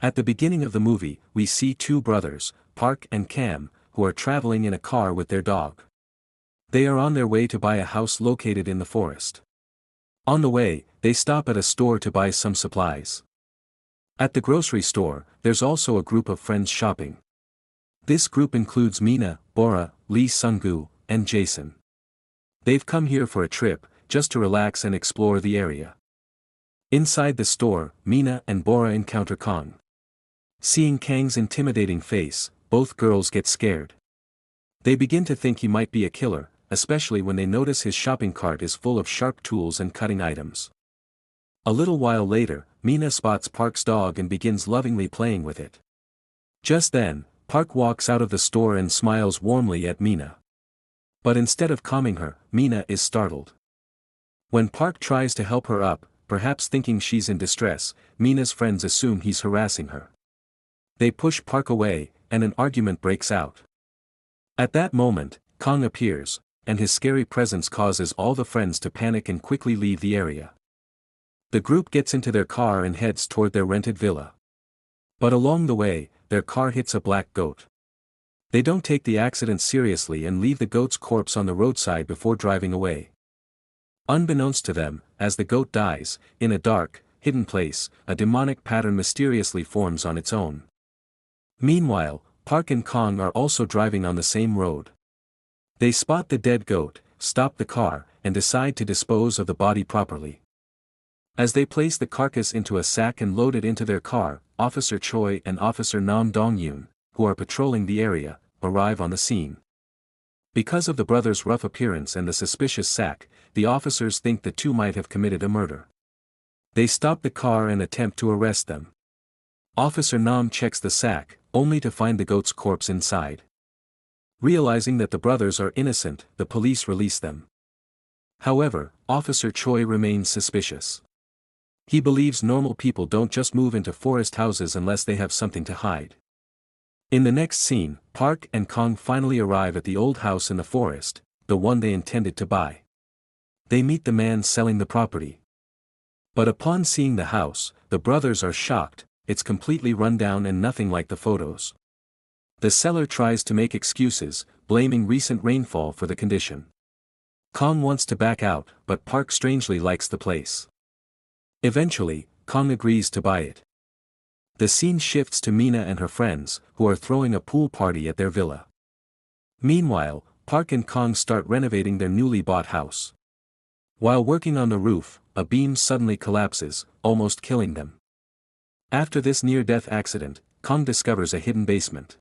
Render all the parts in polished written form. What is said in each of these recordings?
At the beginning of the movie, we see two brothers, Park and Cam, who are traveling in a car with their dog. They are on their way to buy a house located in the forest. On the way, they stop at a store to buy some supplies. At the grocery store, there's also a group of friends shopping. This group includes Mina, Bora, Lee Sung-gu, and Jason. They've come here for a trip, just to relax and explore the area. Inside the store, Mina and Bora encounter Kang. Seeing Kang's intimidating face, both girls get scared. They begin to think he might be a killer, especially when they notice his shopping cart is full of sharp tools and cutting items. A little while later, Mina spots Park's dog and begins lovingly playing with it. Just then, Park walks out of the store and smiles warmly at Mina. But instead of calming her, Mina is startled. When Park tries to help her up, perhaps thinking she's in distress, Mina's friends assume he's harassing her. They push Park away, and an argument breaks out. At that moment, Kang appears, and his scary presence causes all the friends to panic and quickly leave the area. The group gets into their car and heads toward their rented villa. But along the way, their car hits a black goat. They don't take the accident seriously and leave the goat's corpse on the roadside before driving away. Unbeknownst to them, as the goat dies, in a dark, hidden place, a demonic pattern mysteriously forms on its own. Meanwhile, Park and Kang are also driving on the same road. They spot the dead goat, stop the car, and decide to dispose of the body properly. As they place the carcass into a sack and load it into their car, Officer Choi and Officer Nam Dong-yoon, who are patrolling the area, arrive on the scene. Because of the brothers' rough appearance and the suspicious sack, the officers think the two might have committed a murder. They stop the car and attempt to arrest them. Officer Nam checks the sack, only to find the goat's corpse inside. Realizing that the brothers are innocent, the police release them. However, Officer Choi remains suspicious. He believes normal people don't just move into forest houses unless they have something to hide. In the next scene, Park and Kang finally arrive at the old house in the forest, the one they intended to buy. They meet the man selling the property. But upon seeing the house, the brothers are shocked. It's completely run down and nothing like the photos. The seller tries to make excuses, blaming recent rainfall for the condition. Kang wants to back out, but Park strangely likes the place. Eventually, Kang agrees to buy it. The scene shifts to Mina and her friends, who are throwing a pool party at their villa. Meanwhile, Park and Kang start renovating their newly bought house. While working on the roof, a beam suddenly collapses, almost killing them. After this near-death accident, Kang discovers a hidden basement.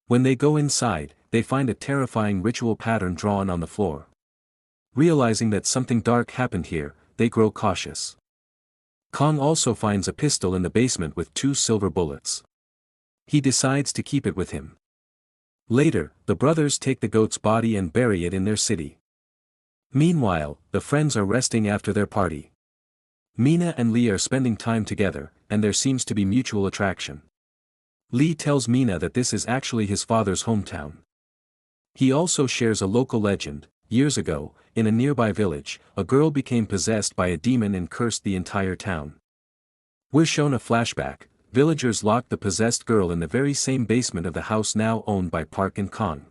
When they go inside, they find a terrifying ritual pattern drawn on the floor. Realizing that something dark happened here, they grow cautious. Kang also finds a pistol in the basement with 2 silver bullets. He decides to keep it with him. Later, the brothers take the goat's body and bury it in their city. Meanwhile, the friends are resting after their party. Mina and Lee are spending time together, and there seems to be mutual attraction. Lee tells Mina that this is actually his father's hometown. He also shares a local legend. Years ago, in a nearby village, a girl became possessed by a demon and cursed the entire town. We're shown a flashback. Villagers locked the possessed girl in the very same basement of the house now owned by Park and Kang.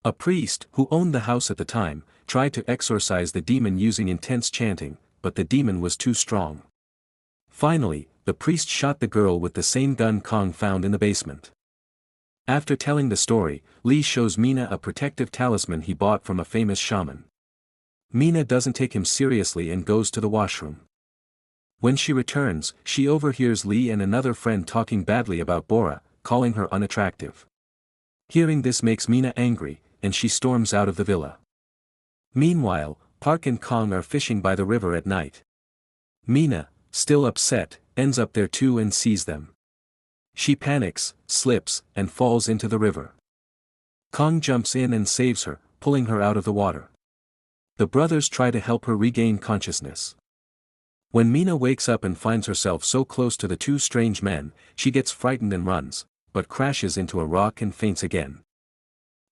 A priest, who owned the house at the time, tried to exorcise the demon using intense chanting, but the demon was too strong. Finally, the priest shot the girl with the same gun Kang found in the basement. After telling the story, Lee shows Mina a protective talisman he bought from a famous shaman. Mina doesn't take him seriously and goes to the washroom. When she returns, she overhears Lee and another friend talking badly about Bora, calling her unattractive. Hearing this makes Mina angry, and she storms out of the villa. Meanwhile, Park and Kang are fishing by the river at night. Mina, still upset, ends up there too and sees them. She panics, slips, and falls into the river. Kang jumps in and saves her, pulling her out of the water. The brothers try to help her regain consciousness. When Mina wakes up and finds herself so close to the 2 strange men, she gets frightened and runs, but crashes into a rock and faints again.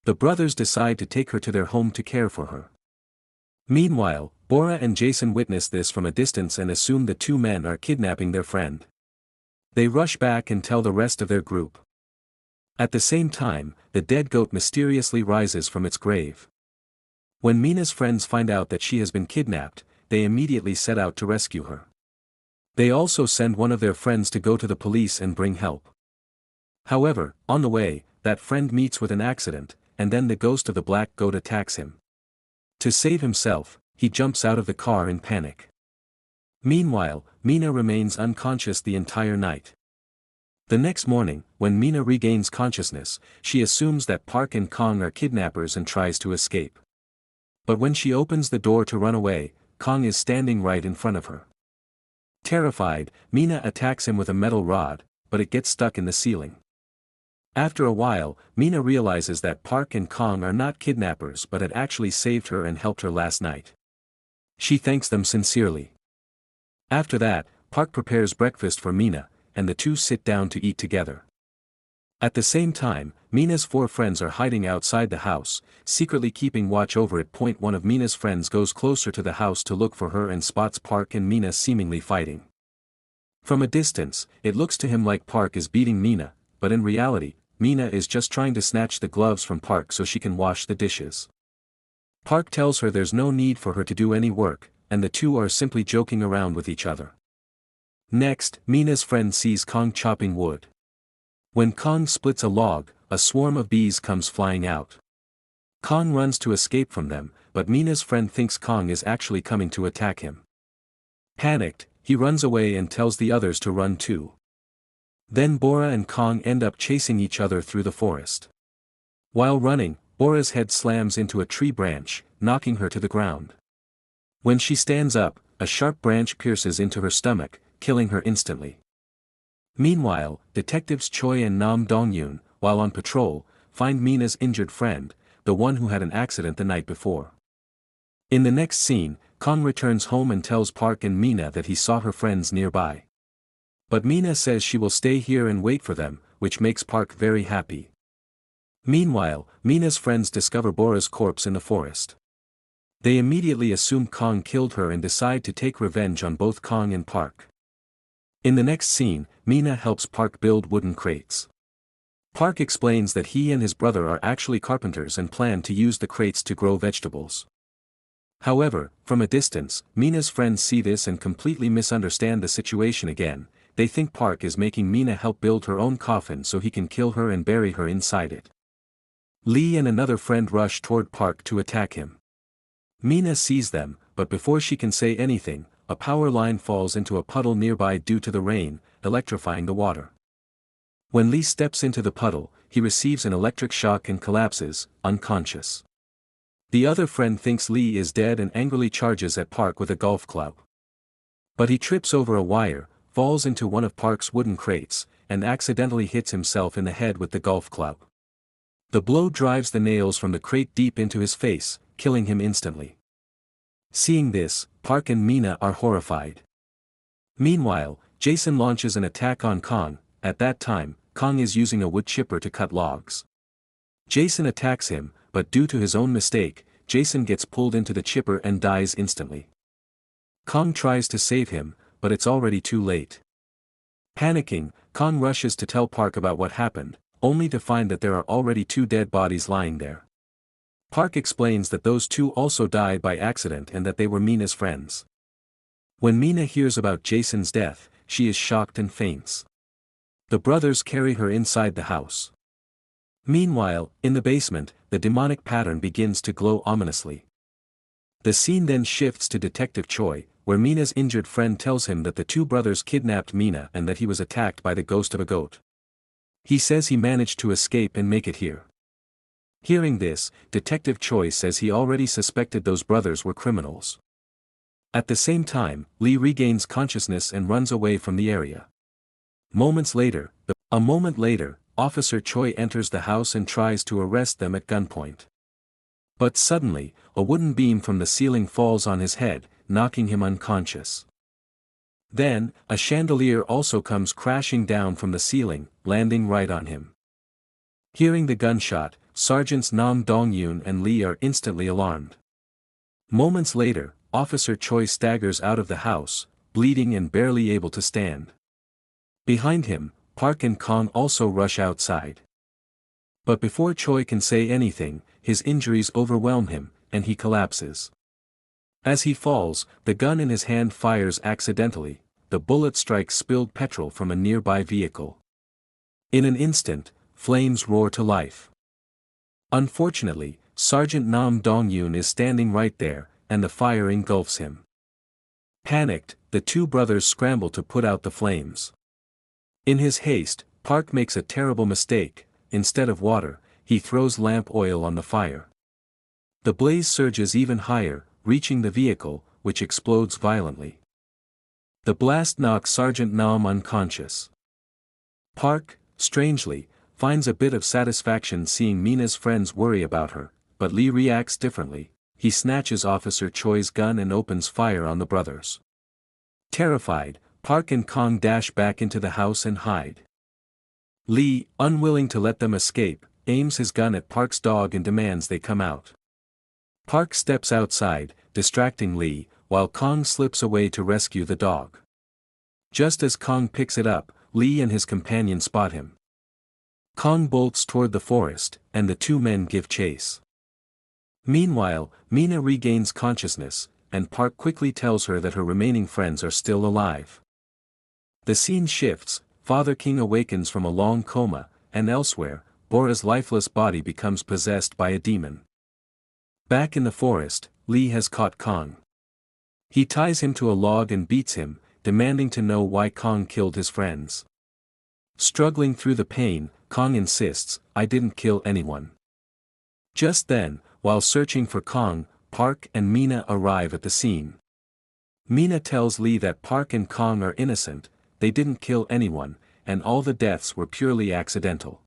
The brothers decide to take her to their home to care for her. Meanwhile, Bora and Jason witness this from a distance and assume the 2 men are kidnapping their friend. They rush back and tell the rest of their group. At the same time, the dead goat mysteriously rises from its grave. When Mina's friends find out that she has been kidnapped, they immediately set out to rescue her. They also send one of their friends to go to the police and bring help. However, on the way, that friend meets with an accident, and then the ghost of the black goat attacks him. To save himself, he jumps out of the car in panic. Meanwhile, Mina remains unconscious the entire night. The next morning, when Mina regains consciousness, she assumes that Park and Kong are kidnappers and tries to escape. But when she opens the door to run away, Kong is standing right in front of her. Terrified, Mina attacks him with a metal rod, but it gets stuck in the ceiling. After a while, Mina realizes that Park and Kong are not kidnappers but had actually saved her and helped her last night. She thanks them sincerely. After that, Park prepares breakfast for Mina, and the two sit down to eat together. At the same time, Mina's 4 friends are hiding outside the house, secretly keeping watch over it. One of Mina's friends goes closer to the house to look for her and spots Park and Mina seemingly fighting. From a distance, it looks to him like Park is beating Mina, but in reality, Mina is just trying to snatch the gloves from Park so she can wash the dishes. Park tells her there's no need for her to do any work, and the two are simply joking around with each other. Next, Mina's friend sees Kong chopping wood. When Kong splits a log, a swarm of bees comes flying out. Kong runs to escape from them, but Mina's friend thinks Kong is actually coming to attack him. Panicked, he runs away and tells the others to run too. Then Bora and Kong end up chasing each other through the forest. While running, Bora's head slams into a tree branch, knocking her to the ground. When she stands up, a sharp branch pierces into her stomach, killing her instantly. Meanwhile, detectives Choi and Nam Dong-yoon, while on patrol, find Mina's injured friend, the one who had an accident the night before. In the next scene, Kong returns home and tells Park and Mina that he saw her friends nearby. But Mina says she will stay here and wait for them, which makes Park very happy. Meanwhile, Mina's friends discover Bora's corpse in the forest. They immediately assume Kong killed her and decide to take revenge on both Kong and Park. In the next scene, Mina helps Park build wooden crates. Park explains that he and his brother are actually carpenters and plan to use the crates to grow vegetables. However, from a distance, Mina's friends see this and completely misunderstand the situation again. They think Park is making Mina help build her own coffin so he can kill her and bury her inside it. Lee and another friend rush toward Park to attack him. Mina sees them, but before she can say anything, a power line falls into a puddle nearby due to the rain, electrifying the water. When Lee steps into the puddle, he receives an electric shock and collapses, unconscious. The other friend thinks Lee is dead and angrily charges at Park with a golf club. But he trips over a wire, falls into one of Park's wooden crates, and accidentally hits himself in the head with the golf club. The blow drives the nails from the crate deep into his face, killing him instantly. Seeing this, Park and Mina are horrified. Meanwhile, Jason launches an attack on Kong. At that time, Kong is using a wood chipper to cut logs. Jason attacks him, but due to his own mistake, Jason gets pulled into the chipper and dies instantly. Kong tries to save him, but it's already too late. Panicking, Kong rushes to tell Park about what happened, only to find that there are already 2 dead bodies lying there. Park explains that those 2 also died by accident and that they were Mina's friends. When Mina hears about Jason's death, she is shocked and faints. The brothers carry her inside the house. Meanwhile, in the basement, the demonic pattern begins to glow ominously. The scene then shifts to Detective Choi, where Mina's injured friend tells him that the 2 brothers kidnapped Mina and that he was attacked by the ghost of a goat. He says he managed to escape and make it here. Hearing this, Detective Choi says he already suspected those brothers were criminals. At the same time, Lee regains consciousness and runs away from the area. A moment later, Officer Choi enters the house and tries to arrest them at gunpoint. But suddenly, a wooden beam from the ceiling falls on his head, knocking him unconscious. Then, a chandelier also comes crashing down from the ceiling, landing right on him. Hearing the gunshot, Sergeants Nam Dong-yoon and Lee are instantly alarmed. Moments later, Officer Choi staggers out of the house, bleeding and barely able to stand. Behind him, Park and Kong also rush outside. But before Choi can say anything, his injuries overwhelm him, and he collapses. As he falls, the gun in his hand fires accidentally, the bullet strikes spilled petrol from a nearby vehicle. In an instant, flames roar to life. Unfortunately, Sergeant Nam Dong-yoon is standing right there, and the fire engulfs him. Panicked, the two brothers scramble to put out the flames. In his haste, Park makes a terrible mistake. Instead of water, he throws lamp oil on the fire. The blaze surges even higher, reaching the vehicle, which explodes violently. The blast knocks Sergeant Nam unconscious. Park, strangely, finds a bit of satisfaction seeing Mina's friends worry about her, but Lee reacts differently. He snatches Officer Choi's gun and opens fire on the brothers. Terrified, Park and Kong dash back into the house and hide. Lee, unwilling to let them escape, aims his gun at Park's dog and demands they come out. Park steps outside, distracting Lee, while Kong slips away to rescue the dog. Just as Kong picks it up, Lee and his companion spot him. Kong bolts toward the forest, and the two men give chase. Meanwhile, Mina regains consciousness, and Park quickly tells her that her remaining friends are still alive. The scene shifts. Father King awakens from a long coma, and elsewhere, Bora's lifeless body becomes possessed by a demon. Back in the forest, Lee has caught Kong. He ties him to a log and beats him, demanding to know why Kong killed his friends. Struggling through the pain, Kong insists, "I didn't kill anyone." Just then, while searching for Kong, Park and Mina arrive at the scene. Mina tells Lee that Park and Kong are innocent, they didn't kill anyone, and all the deaths were purely accidental.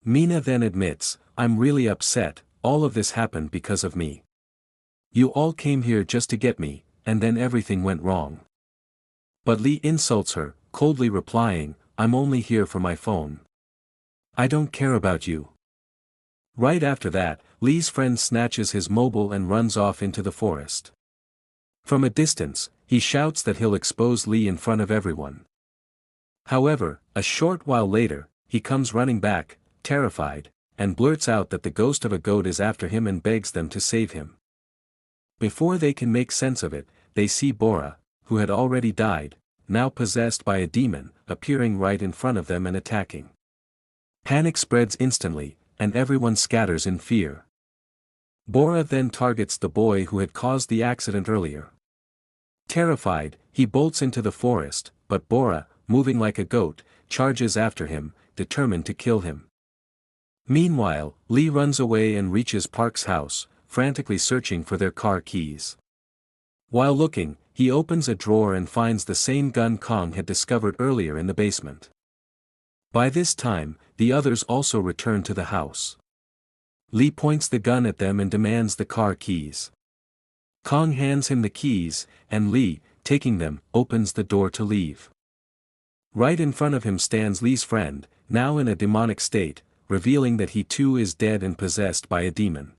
Mina then admits, "I'm really upset, all of this happened because of me. You all came here just to get me, and then everything went wrong." But Lee insults her, coldly replying, "I'm only here for my phone. I don't care about you." Right after that, Lee's friend snatches his mobile and runs off into the forest. From a distance, he shouts that he'll expose Lee in front of everyone. However, a short while later, he comes running back, terrified, and blurts out that the ghost of a goat is after him and begs them to save him. Before they can make sense of it, they see Bora, who had already died, now possessed by a demon, appearing right in front of them and attacking. Panic spreads instantly, and everyone scatters in fear. Bora then targets the boy who had caused the accident earlier. Terrified, he bolts into the forest, but Bora, moving like a goat, charges after him, determined to kill him. Meanwhile, Lee runs away and reaches Park's house, frantically searching for their car keys. While looking, he opens a drawer and finds the same gun Kong had discovered earlier in the basement. By this time, the others also return to the house. Lee points the gun at them and demands the car keys. Kong hands him the keys, and Lee, taking them, opens the door to leave. Right in front of him stands Lee's friend, now in a demonic state, revealing that he too is dead and possessed by a demon.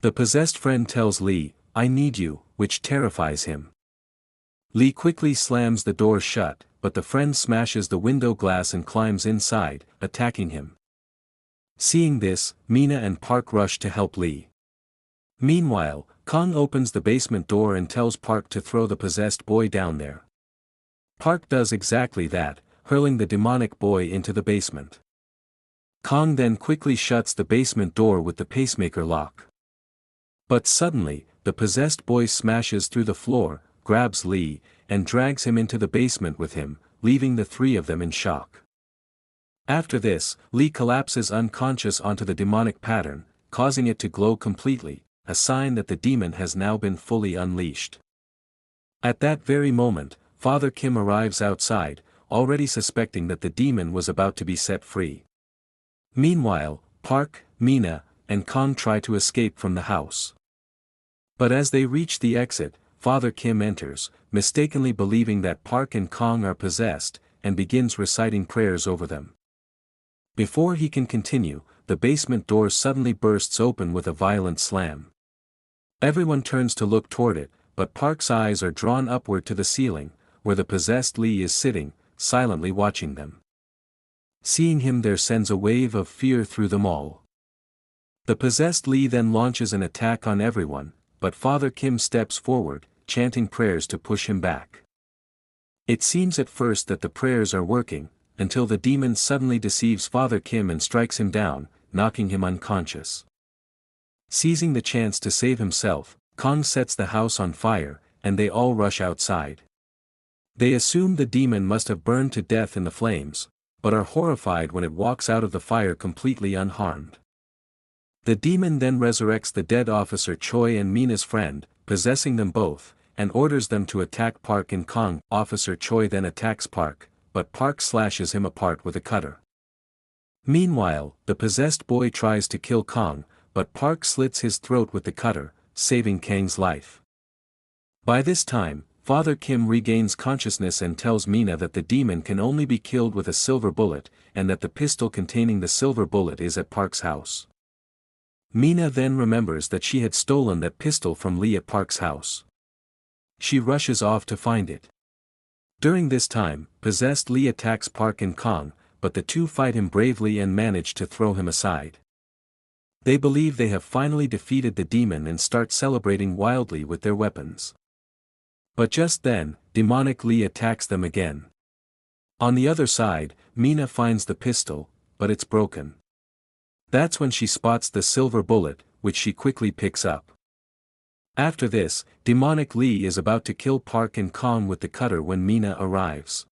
The possessed friend tells Lee, "I need you," which terrifies him. Lee quickly slams the door shut, but the friend smashes the window glass and climbs inside, attacking him. Seeing this, Mina and Park rush to help Lee. Meanwhile, Kong opens the basement door and tells Park to throw the possessed boy down there. Park does exactly that, hurling the demonic boy into the basement. Kong then quickly shuts the basement door with the pacemaker lock. But suddenly, the possessed boy smashes through the floor, grabs Lee, and drags him into the basement with him, leaving the three of them in shock. After this, Lee collapses unconscious onto the demonic pattern, causing it to glow completely, a sign that the demon has now been fully unleashed. At that very moment, Father Kim arrives outside, already suspecting that the demon was about to be set free. Meanwhile, Park, Mina, and Kong try to escape from the house. But as they reach the exit, Father Kim enters, mistakenly believing that Park and Kong are possessed, and begins reciting prayers over them. Before he can continue, the basement door suddenly bursts open with a violent slam. Everyone turns to look toward it, but Park's eyes are drawn upward to the ceiling, where the possessed Lee is sitting, silently watching them. Seeing him there sends a wave of fear through them all. The possessed Lee then launches an attack on everyone, but Father Kim steps forward, chanting prayers to push him back. It seems at first that the prayers are working, until the demon suddenly deceives Father Kim and strikes him down, knocking him unconscious. Seizing the chance to save himself, Kong sets the house on fire, and they all rush outside. They assume the demon must have burned to death in the flames, but are horrified when it walks out of the fire completely unharmed. The demon then resurrects the dead Officer Choi and Mina's friend, possessing them both, and orders them to attack Park and Kong. Officer Choi then attacks Park, but Park slashes him apart with a cutter. Meanwhile, the possessed boy tries to kill Kong, but Park slits his throat with the cutter, saving Kang's life. By this time, Father Kim regains consciousness and tells Mina that the demon can only be killed with a silver bullet, and that the pistol containing the silver bullet is at Park's house. Mina then remembers that she had stolen that pistol from Lee at Park's house. She rushes off to find it. During this time, possessed Lee attacks Park and Kong, but the two fight him bravely and manage to throw him aside. They believe they have finally defeated the demon and start celebrating wildly with their weapons. But just then, demonic Lee attacks them again. On the other side, Mina finds the pistol, but it's broken. That's when she spots the silver bullet, which she quickly picks up. After this, demonic Lee is about to kill Park and Kong with the cutter when Mina arrives.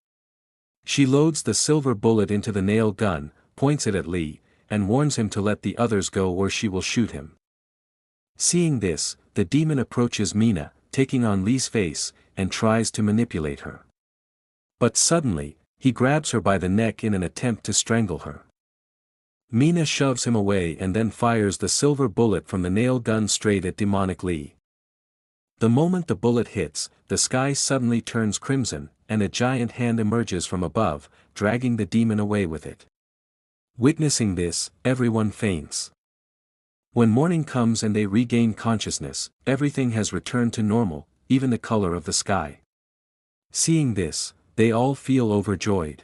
She loads the silver bullet into the nail gun, points it at Lee, and warns him to let the others go or she will shoot him. Seeing this, the demon approaches Mina, taking on Lee's face, and tries to manipulate her. But suddenly, he grabs her by the neck in an attempt to strangle her. Mina shoves him away and then fires the silver bullet from the nail gun straight at demonic Lee. The moment the bullet hits, the sky suddenly turns crimson, and a giant hand emerges from above, dragging the demon away with it. Witnessing this, everyone faints. When morning comes and they regain consciousness, everything has returned to normal, even the color of the sky. Seeing this, they all feel overjoyed.